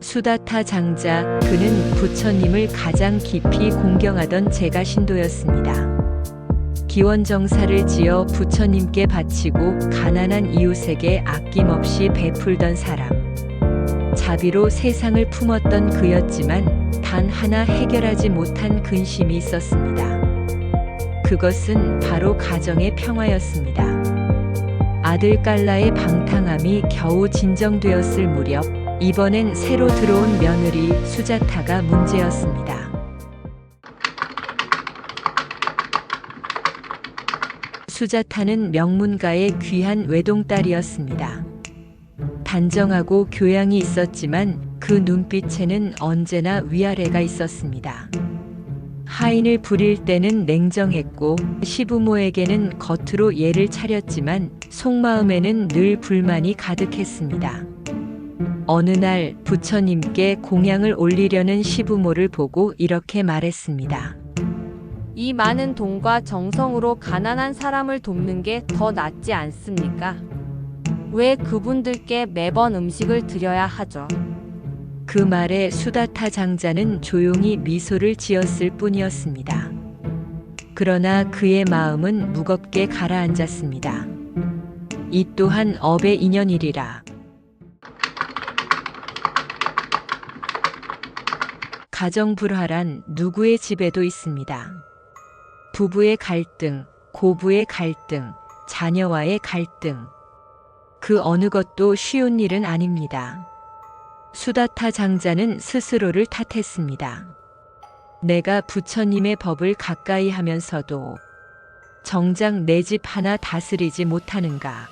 수다타 장자, 그는 부처님을 가장 깊이 공경하던 제가신도였습니다. 기원정사를 지어 부처님께 바치고 가난한 이웃에게 아낌없이 베풀던 사람. 자비로 세상을 품었던 그였지만 단 하나 해결하지 못한 근심이 있었습니다. 그것은 바로 가정의 평화였습니다. 아들 깔라의 방탕함이 겨우 진정되었을 무렵 이번엔 새로 들어온 며느리 수자타가 문제였습니다. 수자타는 명문가의 귀한 외동딸이었습니다. 단정하고 교양이 있었지만 그 눈빛에는 언제나 위아래가 있었습니다. 하인을 부릴 때는 냉정했고 시부모에게는 겉으로 예를 차렸지만 속마음에는 늘 불만이 가득했습니다. 어느 날 부처님께 공양을 올리려는 시부모를 보고 이렇게 말했습니다. 이 많은 돈과 정성으로 가난한 사람을 돕는 게 더 낫지 않습니까? 왜 그분들께 매번 음식을 드려야 하죠? 그 말에 수다타 장자는 조용히 미소를 지었을 뿐이었습니다. 그러나 그의 마음은 무겁게 가라앉았습니다. 이 또한 업의 인연이리라. 가정 불화란 누구의 집에도 있습니다. 부부의 갈등, 고부의 갈등, 자녀와의 갈등. 그 어느 것도 쉬운 일은 아닙니다. 수다타 장자는 스스로를 탓했습니다. 내가 부처님의 법을 가까이 하면서도 정작 내 집 하나 다스리지 못하는가.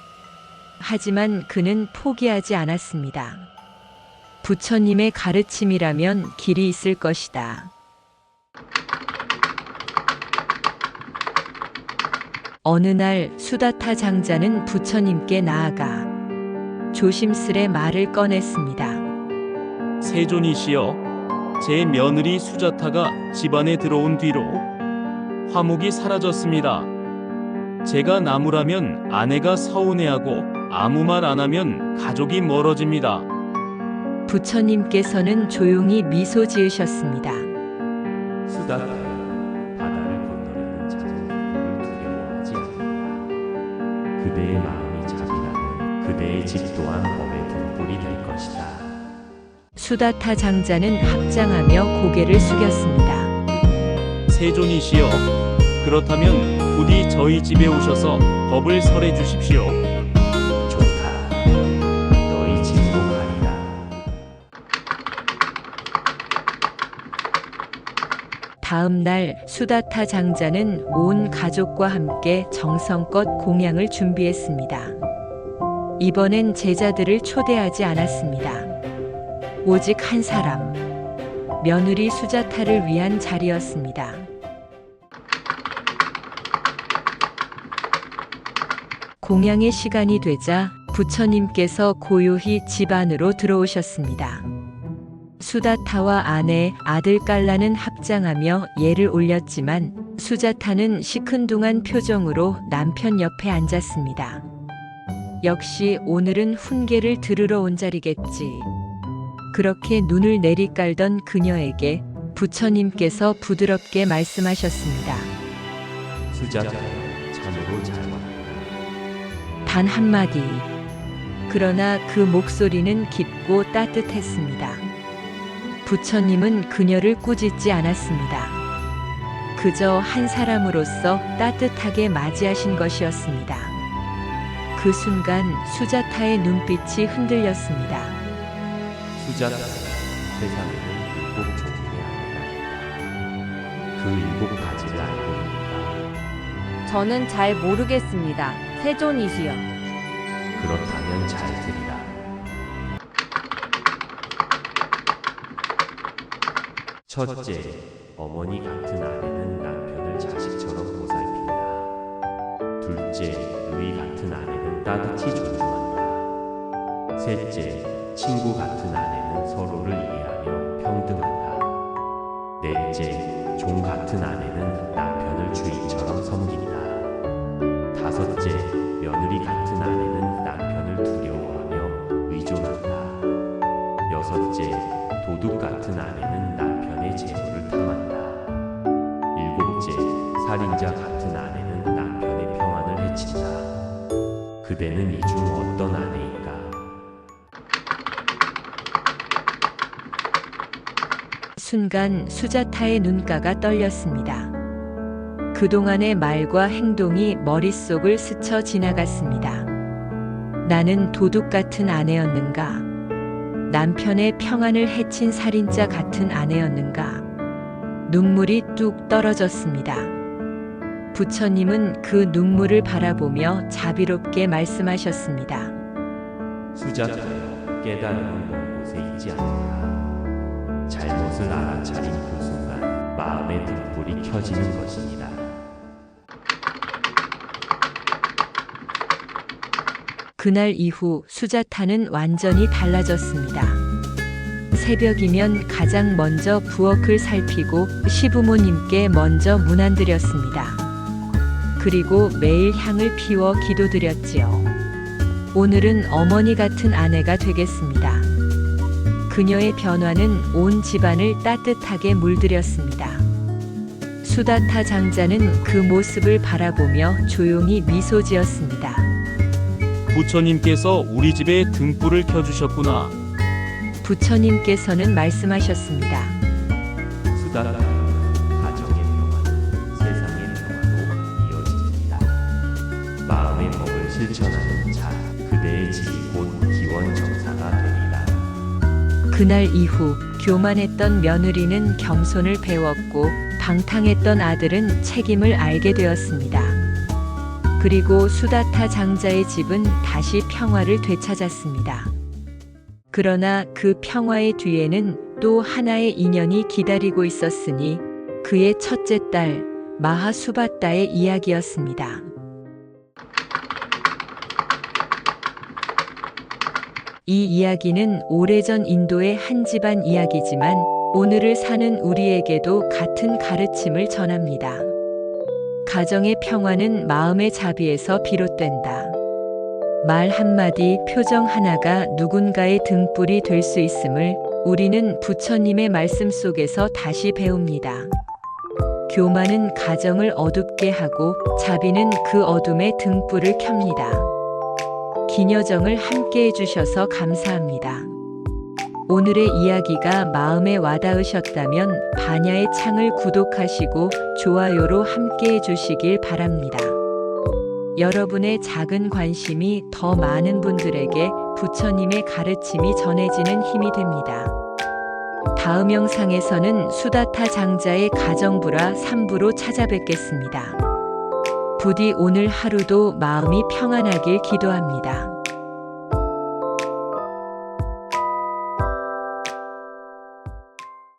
하지만 그는 포기하지 않았습니다. 부처님의 가르침이라면 길이 있을 것이다. 어느 날 수다타 장자는 부처님께 나아가 조심스레 말을 꺼냈습니다. 세존이시여, 제 며느리 수자타가 집안에 들어온 뒤로 화목이 사라졌습니다. 제가 나무라면 아내가 서운해하고 아무 말 안 하면 가족이 멀어집니다. 부처님께서는 조용히 미소 지으셨습니다. 수다타여, 바다를 건너려는 작은 부부를 두려워하지 않는다. 그대의 마음이 자비라면 그대의 집 또한 법의 등불이 될 것이다. 수다타 장자는 합장하며 고개를 숙였습니다. 세존이시여, 그렇다면 부디 저희 집에 오셔서 법을 설해 주십시오. 좋다. 너희 집으로 가리라. 다음 날 수다타 장자는 온 가족과 함께 정성껏 공양을 준비했습니다. 이번엔 제자들을 초대하지 않았습니다. 오직 한 사람, 며느리 수자타를 위한 자리였습니다. 공양의 시간이 되자 부처님께서 고요히 집 안으로 들어오셨습니다. 수다타와 아내, 아들 깔라는 합장하며 예를 올렸지만 수자타는 시큰둥한 표정으로 남편 옆에 앉았습니다. 역시 오늘은 훈계를 들으러 온 자리겠지. 그렇게 눈을 내리깔던 그녀에게 부처님께서 부드럽게 말씀하셨습니다. 수자타여, 참으로 잘 왔다. 단 한마디. 그러나 그 목소리는 깊고 따뜻했습니다. 부처님은 그녀를 꾸짖지 않았습니다. 그저 한 사람으로서 따뜻하게 맞이하신 것이었습니다. 그 순간 수자타의 눈빛이 흔들렸습니다. 수자타여, 세상에는 7 종류의 아내가 있다. 그 7가지를 알고 있는가? 저는 잘 모르겠습니다. 세존이시여. 그렇다면 잘 들으라. 첫째, 어머니 같은 아내는 남편을 자식처럼 보살핀다. 둘째, 누이 같은 아내는 따뜻히 존중한다. 셋째, 친구 같은 아내는 서로를 이해하며 평등하다. 넷째, 종 같은 아내는 남편을 주인처럼 섬긴다. 다섯째, 며느리 같은 아내는 남편을 두려워하며 의존한다. 여섯째, 6번째, 도둑 같은 아내는 남편의 재물을 탐한다. 7째, 살인자 같은 아내는 남편의 평안을 해친다. 그대는 이 중 어떤 아내인가? 순간 수자타의 눈가가 떨렸습니다. 그동안의 말과 행동이 머릿속을 스쳐 지나갔습니다. 나는 도둑 같은 아내였는가? 남편의 평안을 해친 살인자 같은 아내였는가? 눈물이 뚝 떨어졌습니다. 부처님은 그 눈물을 바라보며 자비롭게 말씀하셨습니다. 수자타여, 깨달음은 먼 곳에 있지 않는다. 잘못을 알아차린 그 순간 마음의 등불이 켜지는 것이니라. 그날 이후 수자타는 완전히 달라졌습니다. 새벽이면 가장 먼저 부엌을 살피고 시부모님께 먼저 문안드렸습니다. 그리고 매일 향을 피워 기도드렸지요. 오늘은 어머니 같은 아내가 되겠습니다. 그녀의 변화는 온 집안을 따뜻하게 물들였습니다. 수다타 장자는 그 모습을 바라보며 조용히 미소 지었습니다. 부처님께서 우리 집에 등불을 켜주셨구나. 부처님께서는 말씀하셨습니다. 수다타는 가정의 평화는 세상의 평화로 이어지느니라. 마음의 법을 실천하는 자, 그대의 집이 곧 기원정사가 되리라. 그날 이후 교만했던 며느리는 겸손을 배웠고 방탕했던 아들은 책임을 알게 되었습니다. 그리고 수다타 장자의 집은 다시 평화를 되찾았습니다. 그러나 그 평화의 뒤에는 또 하나의 인연이 기다리고 있었으니 그의 첫째 딸 마하수바타의 이야기였습니다. 이 이야기는 오래전 인도의 한 집안 이야기지만 오늘을 사는 우리에게도 같은 가르침을 전합니다. 가정의 평화는 마음의 자비에서 비롯된다. 말 한마디, 표정 하나가 누군가의 등불이 될 수 있음을 우리는 부처님의 말씀 속에서 다시 배웁니다. 교만은 가정을 어둡게 하고 자비는 그 어둠의 등불을 켭니다. 기녀정을 함께 해주셔서 감사합니다. 오늘의 이야기가 마음에 와닿으셨다면 반야의 창을 구독하시고 좋아요로 함께 해주시길 바랍니다. 여러분의 작은 관심이 더 많은 분들에게 부처님의 가르침이 전해지는 힘이 됩니다. 다음 영상에서는 수다타 장자의 가정불화 3부로 찾아뵙겠습니다. 부디 오늘 하루도 마음이 평안하길 기도합니다.